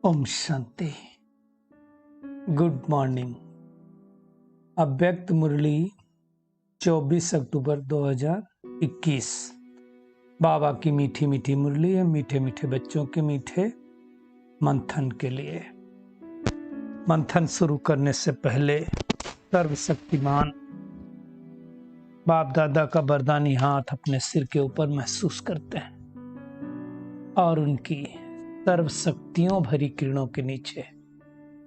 Om Shanti. Good morning. अव्यक्त मुरली 24 अक्टूबर 2021। बाबा की मीठी मीठी मुरली है, मीठे मीठे बच्चों के मीठे मंथन के लिए। मंथन शुरू करने से पहले सर्वशक्तिमान बाप दादा का वरदानी हाथ अपने सिर के ऊपर महसूस करते हैं और उनकी सर्व शक्तियों भरी किरणों के नीचे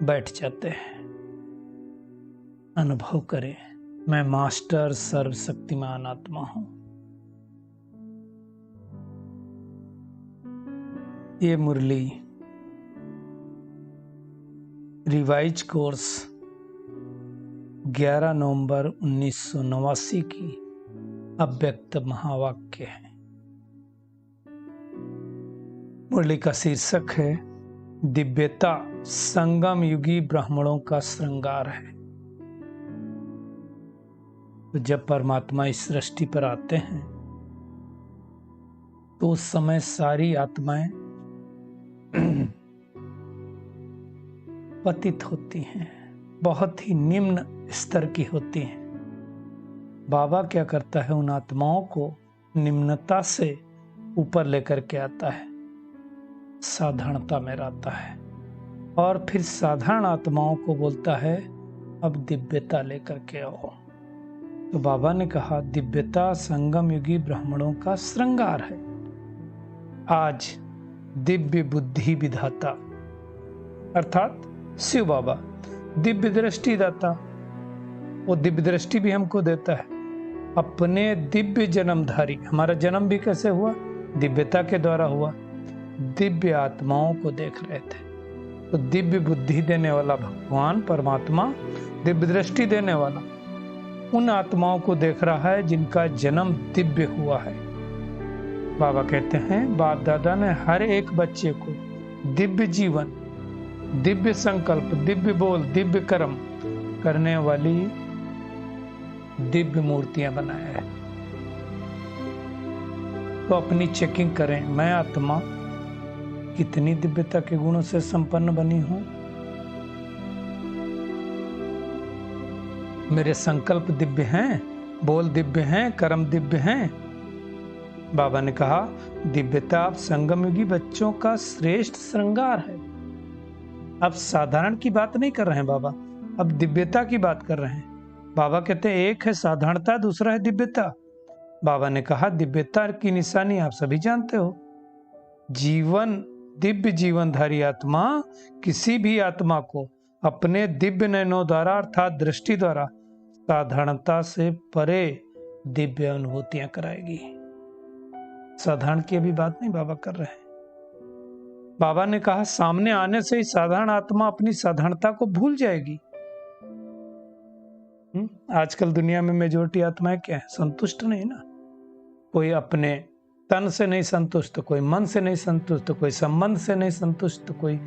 बैठ जाते हैं। अनुभव करें, मैं मास्टर सर्वशक्तिमान आत्मा हूं। ये मुरली रिवाइज कोर्स 11 नवंबर 1989 की अव्यक्त महावाक्य है। मुरली का शीर्षक है दिव्यता संगम युगी ब्राह्मणों का श्रृंगार है। तो जब परमात्मा इस सृष्टि पर आते हैं तो उस समय सारी आत्माएं पतित होती हैं, बहुत ही निम्न स्तर की होती हैं। बाबा क्या करता है, उन आत्माओं को निम्नता से ऊपर लेकर के आता है, साधारणता में रहता है और फिर साधारण आत्माओं को बोलता है अब दिव्यता लेकर के आओ। तो बाबा ने कहा दिव्यता संगम युगी ब्राह्मणों का श्रृंगार है। आज दिव्य बुद्धि विधाता अर्थात शिव बाबा दिव्य दृष्टि दाता, वो दिव्य दृष्टि भी हमको देता है। अपने दिव्य जन्मधारी, हमारा जन्म भी कैसे हुआ? दिव्यता के द्वारा हुआ। दिव्य आत्माओं को देख रहे थे, तो दिव्य बुद्धि देने वाला भगवान परमात्मा, दिव्य दृष्टि देने वाला उन आत्माओं को देख रहा है जिनका जन्म दिव्य हुआ है। बाबा कहते हैं बाप दादा ने हर एक बच्चे को दिव्य जीवन, दिव्य संकल्प, दिव्य बोल, दिव्य कर्म करने वाली दिव्य मूर्तियां बनाया है। तो अपनी चेकिंग करें, मैं आत्मा कितनी दिव्यता के गुणों से संपन्न बनी हूं। मेरे संकल्प दिव्य हैं, बोल दिव्य हैं, कर्म दिव्य हैं। बाबा ने कहा दिव्यता अब संगमयुगी बच्चों का श्रेष्ठ श्रृंगार है। अब साधारण की बात नहीं कर रहे हैं बाबा, अब दिव्यता की बात कर रहे हैं। बाबा कहते हैं एक है साधारणता, दूसरा है दिव्यता। बाबा ने कहा दिव्यता की निशानी आप सभी जानते हो, जीवन, दिव्य जीवनधारी आत्मा किसी भी आत्मा को अपने दिव्य नयनों द्वारा अर्थात दृष्टि द्वारा साधारणता से परे दिव्य अनुभूतियां कराएगी। साधारण की अभी बात नहीं बाबा कर रहे हैं। बाबा ने कहा सामने आने से ही साधारण आत्मा अपनी साधारणता को भूल जाएगी। आजकल दुनिया में मेजोरिटी आत्माएं क्या है? संतुष्ट नहीं ना। कोई अपने तन से नहीं संतुष्ट, कोई मन से नहीं संतुष्ट, कोई संबंध से नहीं संतुष्ट, कोई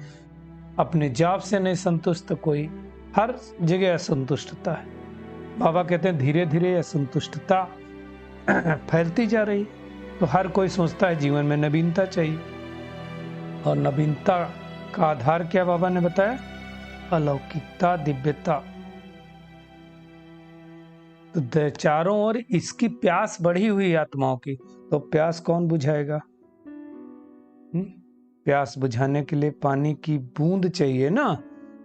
अपने जॉब से नहीं संतुष्ट, कोई हर जगह असंतुष्टता है। बाबा कहते हैं धीरे धीरे असंतुष्टता फैलती जा रही, तो हर कोई सोचता है जीवन में नवीनता चाहिए। और नवीनता का आधार क्या बाबा ने बताया? अलौकिकता, दिव्यता। तो चारों ओर इसकी प्यास बढ़ी हुई आत्माओं की, तो प्यास कौन बुझाएगा? प्यास बुझाने के लिए पानी की बूंद चाहिए ना,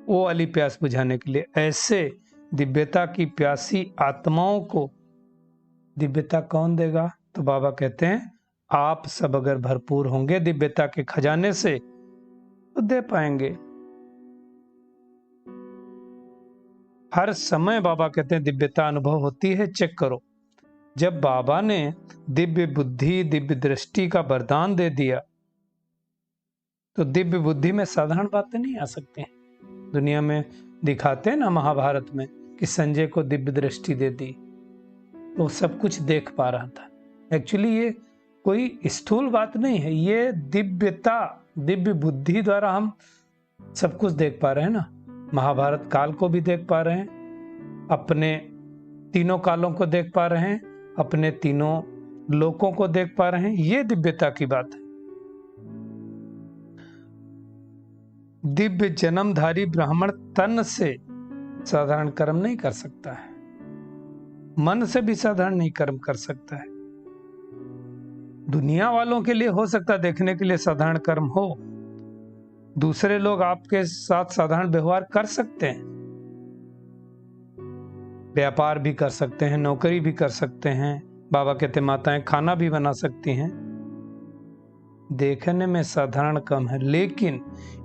वो वाली प्यास बुझाने के लिए। ऐसे दिव्यता की प्यासी आत्माओं को दिव्यता कौन देगा? तो बाबा कहते हैं आप सब अगर भरपूर होंगे दिव्यता के खजाने से तो दे पाएंगे। हर समय बाबा कहते हैं दिव्यता अनुभव होती है। चेक करो, जब बाबा ने दिव्य बुद्धि, दिव्य दृष्टि का वरदान दे दिया तो दिव्य बुद्धि में साधारण बातें नहीं आ सकती। दुनिया में दिखाते हैं ना महाभारत में कि संजय को दिव्य दृष्टि दे दी तो सब कुछ देख पा रहा था। एक्चुअली ये कोई स्थूल बात नहीं है, ये दिव्यता, दिव्य बुद्धि द्वारा हम सब कुछ देख पा रहे हैं ना। महाभारत काल को भी देख पा रहे हैं, अपने तीनों कालों को देख पा रहे हैं, अपने तीनों लोकों को देख पा रहे हैं। ये दिव्यता की बात है। दिव्य जन्मधारी ब्राह्मण तन से साधारण कर्म नहीं कर सकता है, मन से भी साधारण नहीं कर्म कर सकता है। दुनिया वालों के लिए हो सकता है देखने के लिए साधारण कर्म हो, दूसरे लोग आपके साथ साधारण व्यवहार कर सकते हैं, व्यापार भी कर सकते हैं, नौकरी भी कर सकते हैं, बाबा कहते माताएं खाना भी बना सकती हैं, देखने में साधारण कर्म है। लेकिन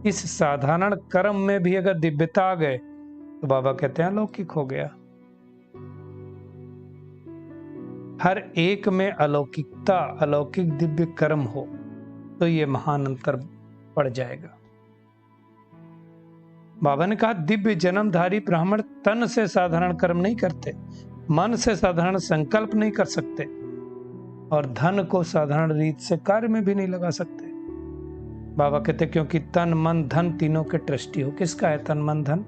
इस साधारण कर्म में भी अगर दिव्यता आ गए तो बाबा कहते हैं अलौकिक हो गया। हर एक में अलौकिकता, अलौकिक दिव्य कर्म हो तो ये महान अंतर पड़ जाएगा। बाबा ने कहा दिव्य जन्मधारी ब्राह्मण तन से साधारण कर्म नहीं करते, मन से साधारण संकल्प नहीं कर सकते और धन को साधारण रीत से कार्य में भी नहीं लगा सकते। बाबा कहते क्योंकि तन मन धन तीनों के ट्रस्टी हो। किसका है तन मन धन?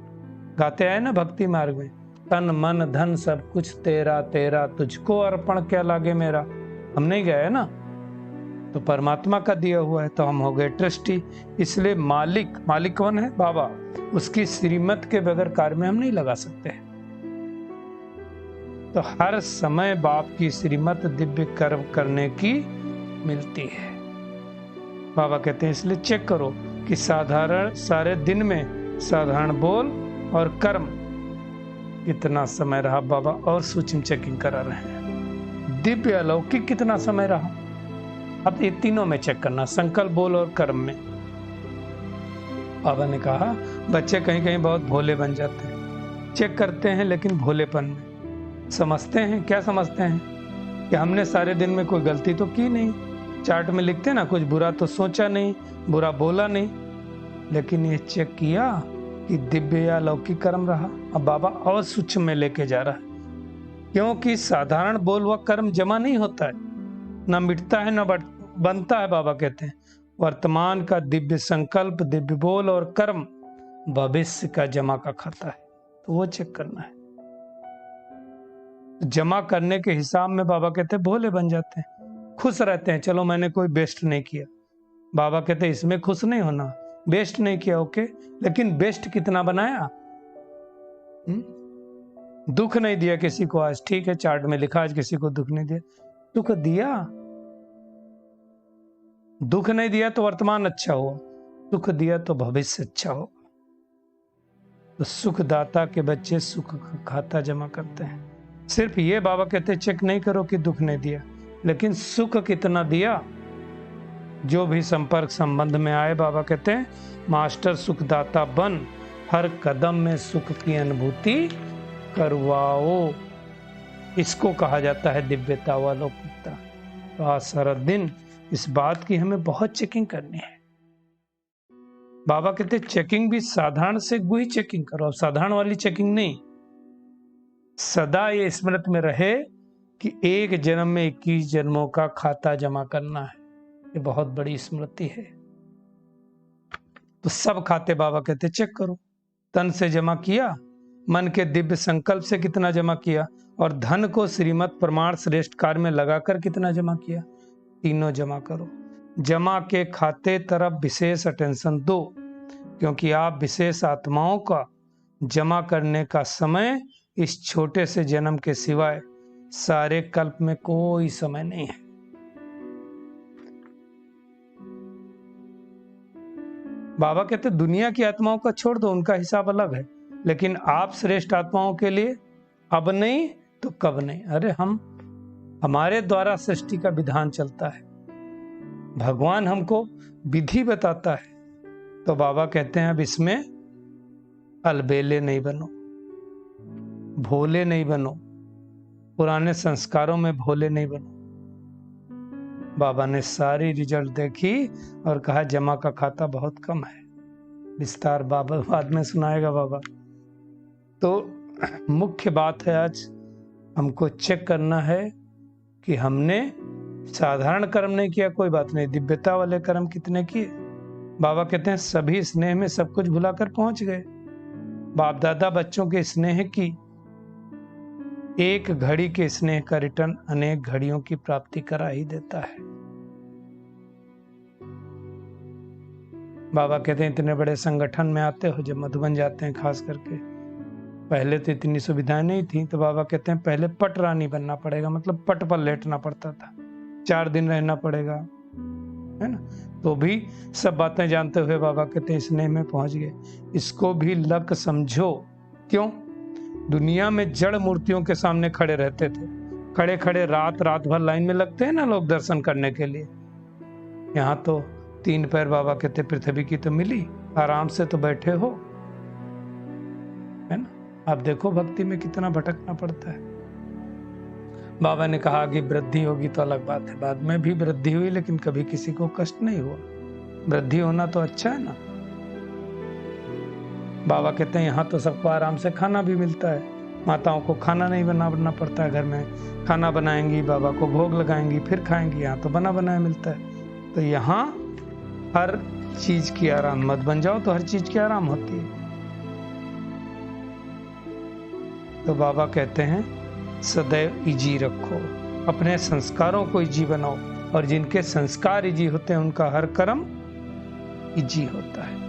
गाते आए ना भक्ति मार्ग में, तन मन धन सब कुछ तेरा तेरा, तुझको अर्पण क्या लागे मेरा। हम नहीं गए ना, तो परमात्मा का दिया हुआ है तो हम हो गए ट्रस्टी। इसलिए मालिक कौन है? बाबा। उसकी श्रीमत के बगैर कार्य में हम नहीं लगा सकते। तो हर समय बाप की श्रीमत दिव्य कर्म करने की मिलती है। बाबा कहते हैं इसलिए चेक करो कि साधारण सारे दिन में साधारण बोल और कर्म कितना समय रहा। बाबा और सूक्ष्म चेकिंग करा रहे हैं। दिव्य अलौकिक कितना समय रहा, अब ये तीनों में चेक करना, संकल्प बोल और कर्म में। बाबा ने कहा बच्चे कहीं कहीं बहुत भोले बन जाते हैं, चेक करते हैं लेकिन भोलेपन में समझते हैं। क्या समझते हैं कि हमने सारे दिन में कोई गलती तो की नहीं, चार्ट में लिखते ना कुछ बुरा तो सोचा नहीं, बुरा बोला नहीं, लेकिन ये चेक किया कि दिव्य या लौकिक कर्म रहा। अब बाबा और सूक्ष्म में लेके जा रहा है, क्योंकि साधारण बोल व कर्म जमा नहीं होता है, ना मिटता है ना बनता है। बाबा कहते हैं वर्तमान का दिव्य संकल्प, दिव्य बोल और कर्म भविष्य का जमा का खाता है, तो वो चेक करना है। जमा करने के हिसाब में बाबा कहते हैं भोले बन जाते हैं, खुश रहते हैं। चलो मैंने कोई बेस्ट नहीं किया, बाबा कहते हैं इसमें खुश नहीं होना, बेस्ट नहीं किया ओके, लेकिन बेस्ट कितना बनाया? दुख नहीं दिया किसी को आज, ठीक है चार्ट में लिखा आज किसी को दुख नहीं दिया, दुख दिया। दुख नहीं दिया तो वर्तमान अच्छा हुआ, दुख दिया तो भविष्य अच्छा होगा। तो सुखदाता के बच्चे सुख का खाता जमा करते हैं। सिर्फ ये बाबा कहते हैं चेक नहीं करो कि दुख नहीं दिया, लेकिन सुख कितना दिया। जो भी संपर्क संबंध में आए बाबा कहते हैं मास्टर सुखदाता बन, हर कदम में सुख की अनुभूति करवाओ। इसको कहा जाता है दिव्यता व अलौकिकता। तो आज सारा दिन इस बात की हमें बहुत चेकिंग करनी है। बाबा कहते चेकिंग भी साधारण से गुही चेकिंग करो, अब साधारण वाली चेकिंग नहीं। सदा ये स्मृति में रहे कि एक जन्म में 21 जन्मों का खाता जमा करना है, ये बहुत बड़ी स्मृति है। तो सब खाते बाबा कहते चेक करो, तन से जमा किया, मन के दिव्य संकल्प से कितना जमा किया, और धन को श्रीमत प्रमाण श्रेष्ठ कार्य में लगाकर कितना जमा किया, तीनों जमा करो। जमा के खाते तरफ विशेष अटेंशन दो, क्योंकि आप विशेष आत्माओं का जमा करने का समय इस छोटे से जन्म के सिवाय सारे कल्प में कोई समय नहीं है। बाबा कहते दुनिया की आत्माओं का छोड़ दो, उनका हिसाब अलग है, लेकिन आप श्रेष्ठ आत्माओं के लिए अब नहीं तो कब नहीं। अरे हमारे द्वारा सृष्टि का विधान चलता है, भगवान हमको विधि बताता है। तो बाबा कहते हैं अब इसमें अलबेले नहीं बनो, भोले नहीं बनो, पुराने संस्कारों में भोले नहीं बनो। बाबा ने सारी रिजल्ट देखी और कहा जमा का खाता बहुत कम है। विस्तार बाबा बाद में सुनाएगा बाबा। तो मुख्य बात है आज हमको चेक करना है कि हमने साधारण कर्म नहीं किया, कोई बात नहीं, दिव्यता वाले कर्म कितने किए। बाबा कहते हैं सभी स्नेह में सब कुछ भुलाकर पहुंच गए। बाप दादा बच्चों के स्नेह की एक घड़ी के स्नेह का रिटर्न अनेक घड़ियों की प्राप्ति करा ही देता है। बाबा कहते हैं इतने बड़े संगठन में आते हो, जब मधुबन जाते हैं खास करके, पहले तो इतनी सुविधाएं नहीं थी, तो बाबा कहते हैं पहले पट रानी बनना पड़ेगा, मतलब पट पर लेटना पड़ता था, 4 दिन रहना पड़ेगा, है ना। तो भी सब बातें जानते हुए बाबा कहते हैं स्नेह में पहुंच गए। इसको भी लक समझो। क्यों? दुनिया में जड़ मूर्तियों के सामने खड़े रहते थे, खड़े खड़े रात भर लाइन में लगते हैं ना लोग दर्शन करने के लिए। यहाँ तो 3 पैर बाबा कहते पृथ्वी की तो मिली, आराम से तो बैठे हो, है ना। आप देखो भक्ति में कितना भटकना पड़ता है। बाबा ने कहा कि वृद्धि होगी तो अलग बात है, बाद में भी वृद्धि हुई, लेकिन कभी किसी को कष्ट नहीं हुआ। वृद्धि होना तो अच्छा है ना। बाबा कहते हैं यहाँ तो सबको आराम से खाना भी मिलता है, माताओं को खाना नहीं बनाना पड़ता है, घर में खाना बनाएंगी, बाबा को भोग लगाएंगी, फिर खाएंगी। यहाँ तो बना बनाया मिलता है। तो यहाँ हर चीज की आराम, मत बन जाओ तो हर चीज की आराम होती है। तो बाबा कहते हैं सदैव इजी रखो, अपने संस्कारों को इजी बनाओ, और जिनके संस्कार इजी होते हैं उनका हर कर्म इजी होता है।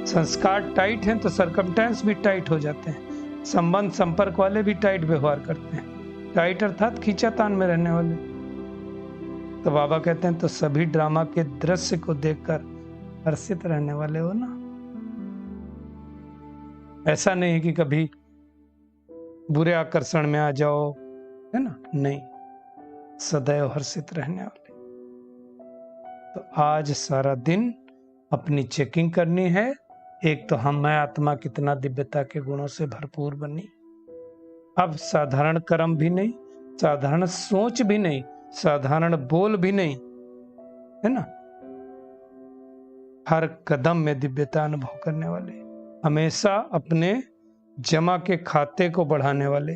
संस्कार टाइट हैं तो सरकमटेंस भी टाइट हो जाते हैं। संबंध संपर्क वाले भी टाइट व्यवहार करते हैं, टाइट अर्थात खींचातान में रहने वाले। तो बाबा कहते हैं तो सभी ड्रामा के दृश्य को देखकर हर्षित रहने वाले हो ना। ऐसा नहीं है कि कभी बुरे आकर्षण में आ जाओ, है ना, नहीं, सदैव हर्षित रहने वाले। तो आज सारा दिन अपनी चेकिंग करनी है। एक तो मैं आत्मा कितना दिव्यता के गुणों से भरपूर बनी। अब साधारण कर्म भी नहीं, साधारण सोच भी नहीं, साधारण बोल भी नहीं, है ना, हर कदम में दिव्यता अनुभव करने वाले, हमेशा अपने जमा के खाते को बढ़ाने वाले,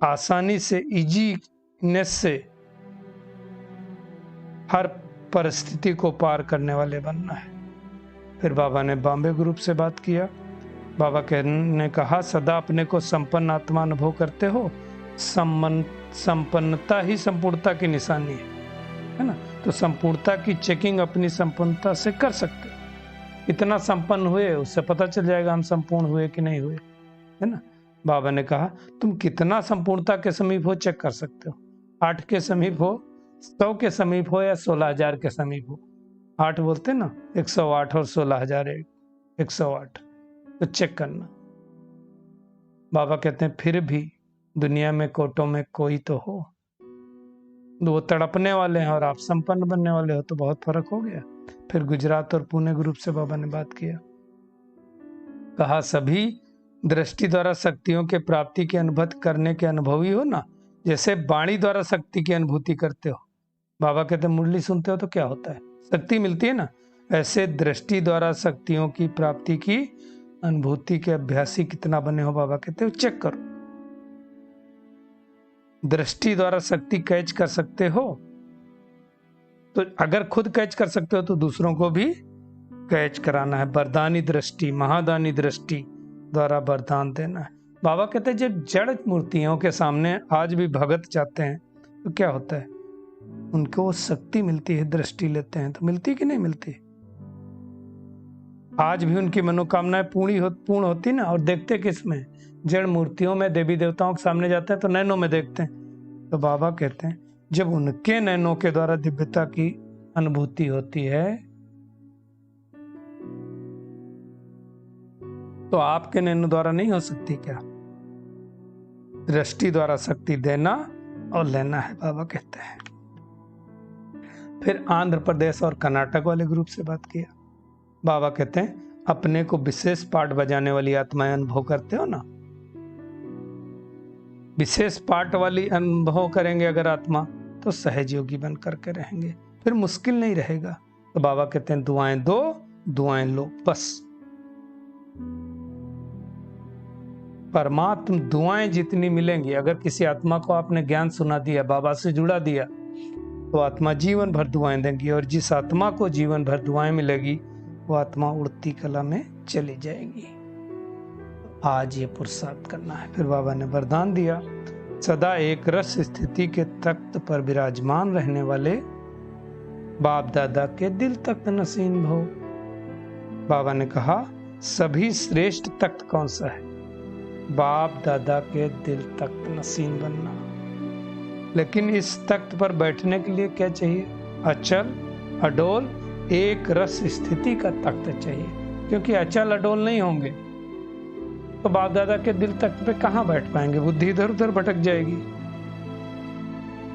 आसानी से इजीनेस से हर परिस्थिति को पार करने वाले बनना है। फिर बाबा ने बॉम्बे ग्रुप से बात किया। बाबा ने कहा सदा अपने को संपन्न आत्मा अनुभव करते हो, संपन्नता ही संपूर्णता की निशानी है ना। तो संपूर्णता की चेकिंग अपनी संपन्नता से कर सकते हो। इतना संपन्न हुए उससे पता चल जाएगा हम संपूर्ण हुए कि नहीं हुए, है ना। बाबा ने कहा तुम कितना संपूर्णता के समीप हो चेक कर सकते हो। 8 के समीप हो, 100 के समीप हो, या 16,000 के समीप हो। 8 बोलते ना, 108 और 16,000 108, तो चेक करना। बाबा कहते हैं फिर भी दुनिया में कोटों में कोई तो हो, वो तड़पने वाले हैं और आप संपन्न बनने वाले हो, तो बहुत फर्क हो गया। फिर गुजरात और पुणे ग्रुप से बाबा ने बात किया। कहा सभी दृष्टि द्वारा शक्तियों के प्राप्ति के अनुभव करने के अनुभवी हो ना, जैसे वाणी द्वारा शक्ति की अनुभूति करते हो। बाबा कहते हैं मुरली सुनते हो तो क्या होता है, शक्ति मिलती है ना। ऐसे दृष्टि द्वारा शक्तियों की प्राप्ति की अनुभूति के अभ्यासी कितना बने हो, बाबा कहते हो चेक करो। दृष्टि द्वारा शक्ति कैच कर सकते हो, तो अगर खुद कैच कर सकते हो तो दूसरों को भी कैच कराना है। वरदानी दृष्टि, महादानी दृष्टि द्वारा वरदान देना है। बाबा कहते हैं जब जड़ मूर्तियों के सामने आज भी भगत जाते हैं तो क्या होता है, उनको शक्ति मिलती है। दृष्टि लेते हैं तो मिलती कि नहीं मिलती। आज भी उनकी मनोकामनाएं पूर्ण होती ना। और देखते किसमें, जड़ मूर्तियों में, देवी देवताओं के सामने जाते हैं तो नैनों में देखते हैं। तो बाबा कहते हैं जब उनके नैनों के द्वारा दिव्यता की अनुभूति होती है तो आपके नैनों द्वारा नहीं हो सकती क्या। दृष्टि द्वारा शक्ति देना और लेना है, बाबा कहते हैं। फिर आंध्र प्रदेश और कर्नाटक वाले ग्रुप से बात किया। बाबा कहते हैं अपने को विशेष पार्ट बजाने वाली आत्माएं अनुभव करते हो ना। विशेष पार्ट वाली अनुभव करेंगे अगर आत्मा, तो सहज योगी बन करके रहेंगे, फिर मुश्किल नहीं रहेगा। तो बाबा कहते हैं दुआएं दो, दुआएं लो, बस। परमात्मा दुआएं जितनी मिलेंगी, अगर किसी आत्मा को आपने ज्ञान सुना दिया, बाबा से जुड़ा दिया, तो आत्मा जीवन भर दुआएं देंगी। और जिस आत्मा को जीवन भर दुआएं मिलेगी वो आत्मा उड़ती कला में चली जाएगी। आज ये पुरुषार्थ करना है। फिर बाबा ने वरदान दिया सदा एक रस स्थिति के तख्त पर विराजमान रहने वाले बाप दादा के दिल तख्त नसीन भव। बाबा ने कहा, सभी श्रेष्ठ तख्त कौन सा है? बाप दादा के दिल तख्त नसीन बनना। लेकिन इस तख्त पर बैठने के लिए क्या चाहिए? अचल अडोल एक रस स्थिति का तख्त चाहिए, क्योंकि अचल अडोल नहीं होंगे तो बाप दादा के दिल तख्त पे कहां बैठ पाएंगे, बुद्धि इधर उधर भटक जाएगी।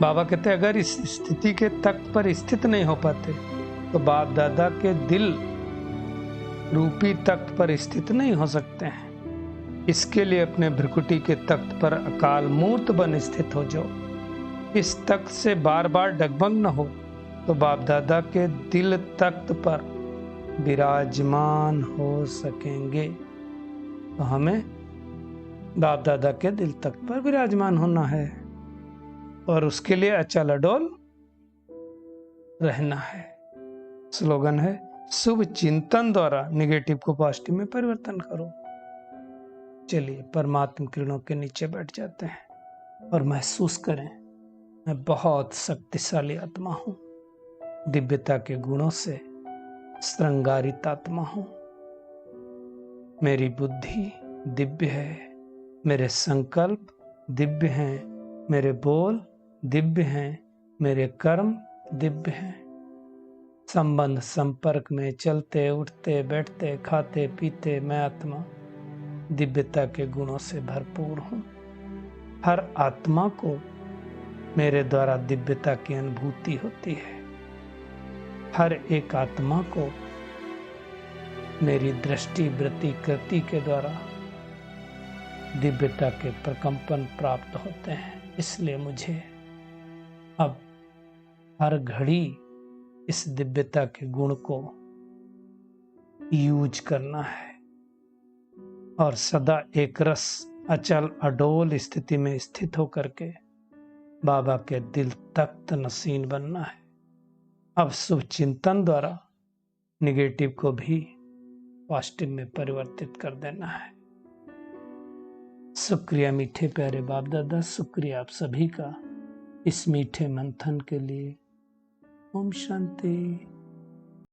बाबा कहते हैं अगर इस स्थिति के तख्त पर स्थित नहीं हो पाते तो बाप दादा के दिल रूपी तख्त पर स्थित नहीं हो सकते हैं। इसके लिए अपने भ्रिकुटी के तख्त पर अकाल मूर्त बन स्थित हो जाओ। इस तख्त से बार बार डगमग न हो तो बाप दादा के दिल तख्त पर विराजमान हो सकेंगे। तो हमें बाप दादा के दिल तख्त पर विराजमान होना है और उसके लिए अचल अडोल रहना है। स्लोगन है, शुभ चिंतन द्वारा निगेटिव को पॉजिटिव में परिवर्तन करो। चलिए परमात्मा किरणों के नीचे बैठ जाते हैं और महसूस करें, मैं बहुत शक्तिशाली आत्मा हूं, दिव्यता के गुणों से श्रृंगारित आत्मा हूं। मेरी बुद्धि दिव्य है, मेरे संकल्प दिव्य हैं, मेरे बोल दिव्य हैं, मेरे कर्म दिव्य हैं। संबंध संपर्क में चलते उठते बैठते खाते पीते मैं आत्मा दिव्यता के गुणों से भरपूर हूं। हर आत्मा को मेरे द्वारा दिव्यता की अनुभूति होती है। हर एक आत्मा को मेरी दृष्टि वृत्ति कृति के द्वारा दिव्यता के प्रकंपन प्राप्त होते हैं। इसलिए मुझे अब हर घड़ी इस दिव्यता के गुण को यूज करना है और सदा एक रस अचल अडोल स्थिति में स्थित होकर के बाबा के दिल तख्त नसीन बनना है। अब शुभ चिंतन द्वारा निगेटिव को भी पॉजिटिव में परिवर्तित कर देना है। शुक्रिया मीठे प्यारे बाप दादा, शुक्रिया आप सभी का इस मीठे मंथन के लिए। ओम शांति।